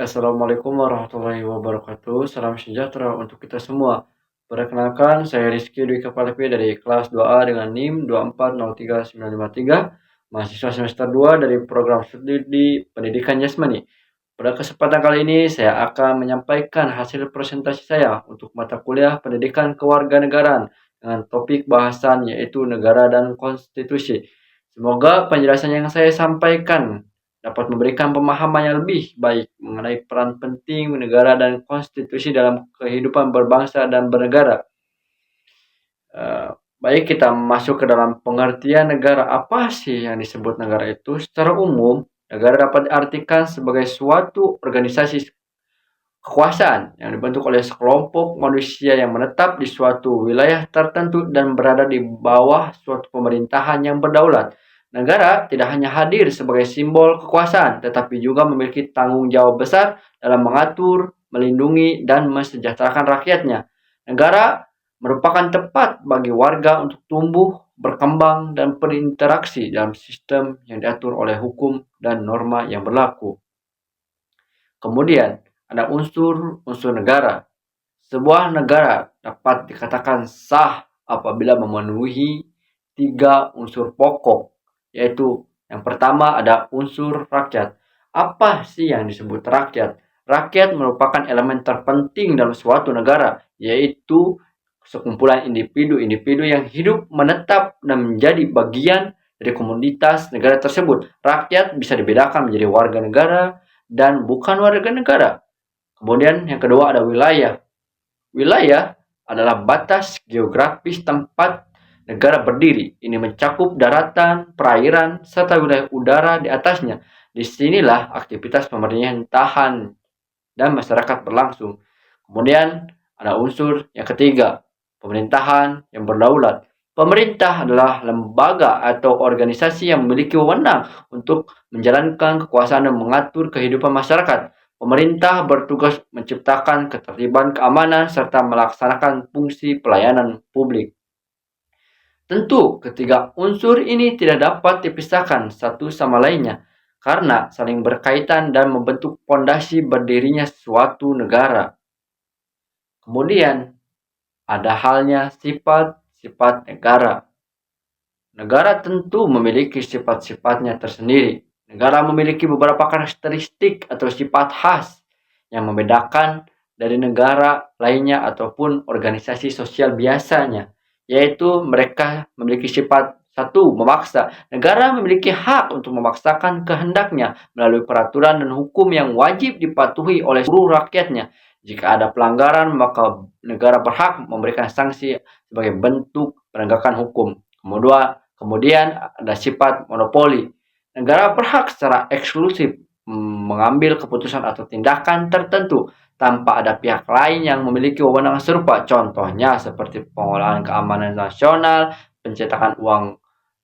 Assalamualaikum warahmatullahi wabarakatuh. Salam sejahtera untuk kita semua. Perkenalkan, saya Rizky Dwi Kepalepi dari kelas 2A dengan NIM 2403953, mahasiswa semester 2 dari program studi Pendidikan Jasmani. Pada kesempatan kali ini, saya akan menyampaikan hasil presentasi saya untuk mata kuliah Pendidikan Kewarganegaraan dengan topik bahasan yaitu negara dan konstitusi. Semoga penjelasan yang saya sampaikan dapat memberikan pemahaman yang lebih baik mengenai peran penting negara dan konstitusi dalam kehidupan berbangsa dan bernegara. Baik, kita masuk ke dalam pengertian negara. Apa sih yang disebut negara itu? Secara umum, negara dapat diartikan sebagai suatu organisasi kekuasaan yang dibentuk oleh sekelompok manusia yang menetap di suatu wilayah tertentu dan berada di bawah suatu pemerintahan yang berdaulat. Negara tidak hanya hadir sebagai simbol kekuasaan, tetapi juga memiliki tanggung jawab besar dalam mengatur, melindungi, dan mensejahterakan rakyatnya. Negara merupakan tempat bagi warga untuk tumbuh, berkembang, dan berinteraksi dalam sistem yang diatur oleh hukum dan norma yang berlaku. Kemudian, ada unsur-unsur negara. Sebuah negara dapat dikatakan sah apabila memenuhi tiga unsur pokok, yaitu yang pertama ada unsur rakyat. Apa sih yang disebut rakyat? Rakyat merupakan elemen terpenting dalam suatu negara, yaitu sekumpulan individu-individu yang hidup, menetap, dan menjadi bagian dari komunitas negara tersebut. Rakyat bisa dibedakan menjadi warga negara dan bukan warga negara. Kemudian yang kedua ada wilayah. Wilayah adalah batas geografis tempat negara berdiri. Ini mencakup daratan, perairan, serta wilayah udara di atasnya. Disinilah aktivitas pemerintahan dan masyarakat berlangsung. Kemudian ada unsur yang ketiga, pemerintahan yang berdaulat. Pemerintah adalah lembaga atau organisasi yang memiliki wewenang untuk menjalankan kekuasaan dan mengatur kehidupan masyarakat. Pemerintah bertugas menciptakan ketertiban, keamanan, serta melaksanakan fungsi pelayanan publik. Tentu, ketiga unsur ini tidak dapat dipisahkan satu sama lainnya karena saling berkaitan dan membentuk fondasi berdirinya suatu negara. Kemudian, ada halnya sifat-sifat negara. Negara tentu memiliki sifat-sifatnya tersendiri. Negara memiliki beberapa karakteristik atau sifat khas yang membedakan dari negara lainnya ataupun organisasi sosial biasanya, yaitu mereka memiliki sifat satu, memaksa. Negara memiliki hak untuk memaksakan kehendaknya melalui peraturan dan hukum yang wajib dipatuhi oleh seluruh rakyatnya. Jika ada pelanggaran, maka negara berhak memberikan sanksi sebagai bentuk penegakan hukum. Kemudian ada sifat monopoli. Negara berhak secara eksklusif mengambil keputusan atau tindakan tertentu tanpa ada pihak lain yang memiliki wewenang serupa. Contohnya seperti pengolahan keamanan nasional, pencetakan uang,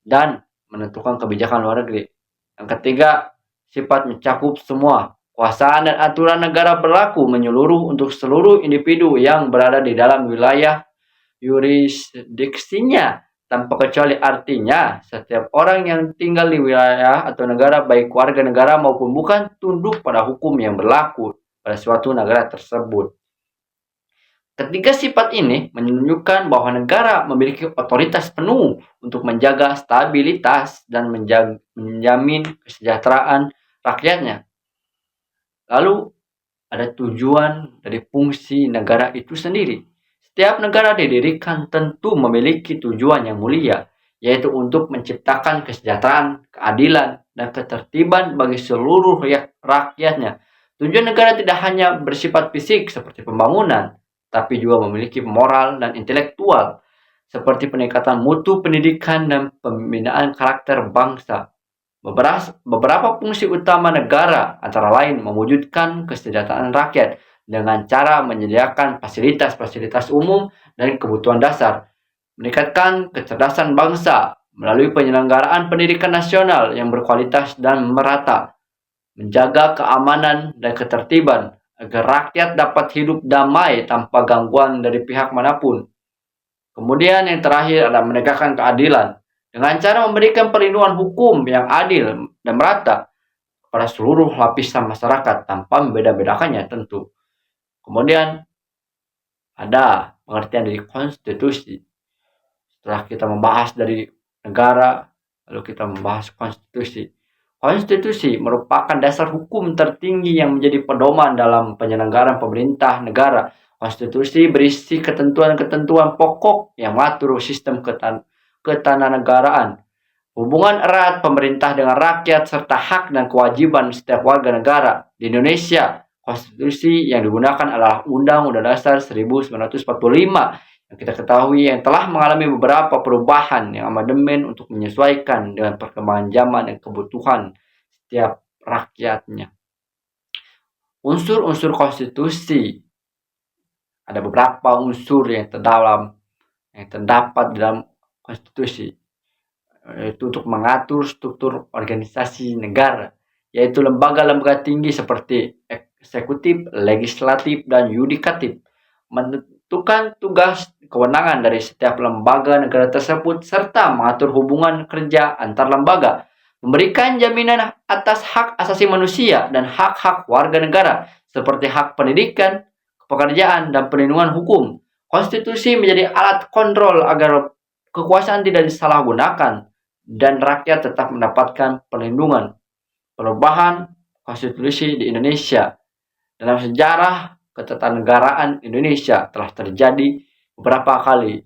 dan menentukan kebijakan luar negeri. Yang ketiga, sifat mencakup semua. Kuasaan dan aturan negara berlaku menyeluruh untuk seluruh individu yang berada di dalam wilayah yurisdiksinya tanpa kecuali. Artinya, setiap orang yang tinggal di wilayah atau negara, baik warga negara maupun bukan, tunduk pada hukum yang berlaku pada suatu negara tersebut. Ketiga sifat ini menunjukkan bahwa negara memiliki otoritas penuh untuk menjaga stabilitas dan menjamin kesejahteraan rakyatnya. Lalu, ada tujuan dari fungsi negara itu sendiri. Setiap negara didirikan tentu memiliki tujuan yang mulia, yaitu untuk menciptakan kesejahteraan, keadilan, dan ketertiban bagi seluruh rakyatnya. Tujuan negara tidak hanya bersifat fisik seperti pembangunan, tapi juga memiliki moral dan intelektual, seperti peningkatan mutu pendidikan dan pembinaan karakter bangsa. Beberapa fungsi utama negara antara lain mewujudkan kesejahteraan rakyat dengan cara menyediakan fasilitas-fasilitas umum dan kebutuhan dasar, meningkatkan kecerdasan bangsa melalui penyelenggaraan pendidikan nasional yang berkualitas dan merata, menjaga keamanan dan ketertiban agar rakyat dapat hidup damai tanpa gangguan dari pihak manapun. Kemudian yang terakhir adalah menegakkan keadilan dengan cara memberikan perlindungan hukum yang adil dan merata kepada seluruh lapisan masyarakat tanpa membeda-bedakannya tentu. Kemudian ada pengertian dari konstitusi. Setelah kita membahas dari negara, lalu kita membahas konstitusi. Konstitusi merupakan dasar hukum tertinggi yang menjadi pedoman dalam penyelenggaraan pemerintah negara. Konstitusi berisi ketentuan-ketentuan pokok yang mengatur sistem ketatanegaraan, hubungan erat pemerintah dengan rakyat, serta hak dan kewajiban setiap warga negara. Di Indonesia, konstitusi yang digunakan adalah Undang-Undang Dasar 1945 yang kita ketahui yang telah mengalami beberapa perubahan yang amandemen untuk menyesuaikan dengan perkembangan zaman dan kebutuhan setiap rakyatnya. Unsur-unsur konstitusi, ada beberapa unsur yang terdapat dalam konstitusi, yaitu untuk mengatur struktur organisasi negara, yaitu lembaga-lembaga tinggi seperti eksekutif, legislatif, dan yudikatif, menentukan tugas kewenangan dari setiap lembaga negara tersebut, serta mengatur hubungan kerja antar lembaga, memberikan jaminan atas hak asasi manusia dan hak-hak warga negara, seperti hak pendidikan, pekerjaan, dan perlindungan hukum. Konstitusi menjadi alat kontrol agar kekuasaan tidak disalahgunakan dan rakyat tetap mendapatkan perlindungan. Perubahan konstitusi di Indonesia. Dalam sejarah ketatanegaraan Indonesia telah terjadi beberapa kali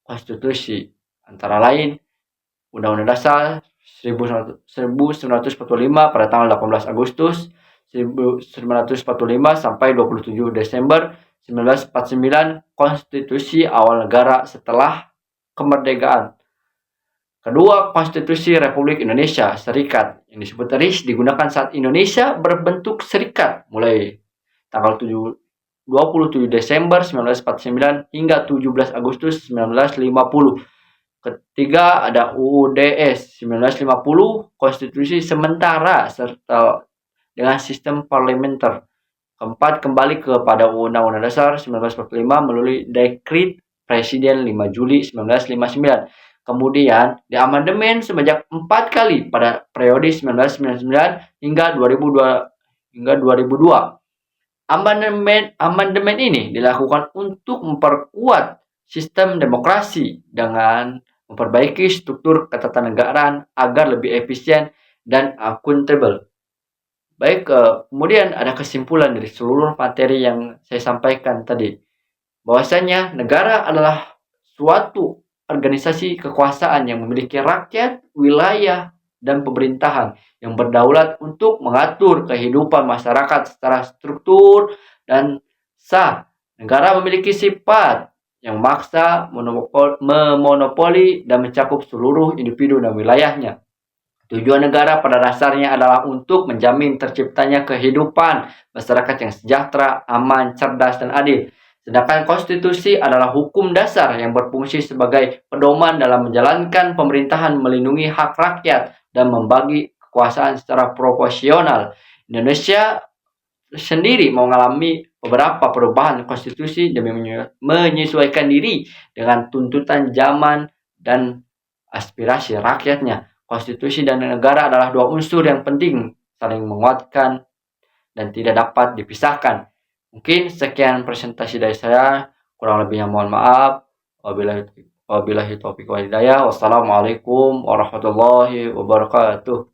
konstitusi, antara lain Undang-Undang Dasar 1945 pada tanggal 18 Agustus 1945 sampai 27 Desember 1949, konstitusi awal negara setelah kemerdekaan. Kedua, Konstitusi Republik Indonesia Serikat yang disebut RIS digunakan saat Indonesia berbentuk serikat mulai tanggal 27 Desember 1949 hingga 17 Agustus 1950. Ketiga, ada UUDS 1950, konstitusi sementara serta dengan sistem parlementer. Keempat, kembali kepada Undang-Undang Dasar 1945 melalui Dekret Presiden 5 Juli 1959. Kemudian diamandemen sebanyak 4 kali pada periode 1999 hingga 2002. Amandemen ini dilakukan untuk memperkuat sistem demokrasi dengan memperbaiki struktur ketatanegaraan agar lebih efisien dan akuntabel. Baik, kemudian ada kesimpulan dari seluruh materi yang saya sampaikan tadi, bahwasanya negara adalah suatu organisasi kekuasaan yang memiliki rakyat, wilayah, dan pemerintahan yang berdaulat untuk mengatur kehidupan masyarakat secara struktur dan sah. Negara memiliki sifat yang memaksa, memonopoli, dan mencakup seluruh individu dan wilayahnya. Tujuan negara pada dasarnya adalah untuk menjamin terciptanya kehidupan masyarakat yang sejahtera, aman, cerdas, dan adil. Sedangkan konstitusi adalah hukum dasar yang berfungsi sebagai pedoman dalam menjalankan pemerintahan, melindungi hak rakyat, dan membagi kekuasaan secara proporsional. Indonesia sendiri mengalami beberapa perubahan konstitusi demi menyesuaikan diri dengan tuntutan zaman dan aspirasi rakyatnya. Konstitusi dan negara adalah dua unsur yang penting, saling menguatkan dan tidak dapat dipisahkan. Mungkin sekian presentasi dari saya, kurang lebihnya mohon maaf. Wabillahi taufiq wal hidayah. Wassalamualaikum warahmatullahi wabarakatuh.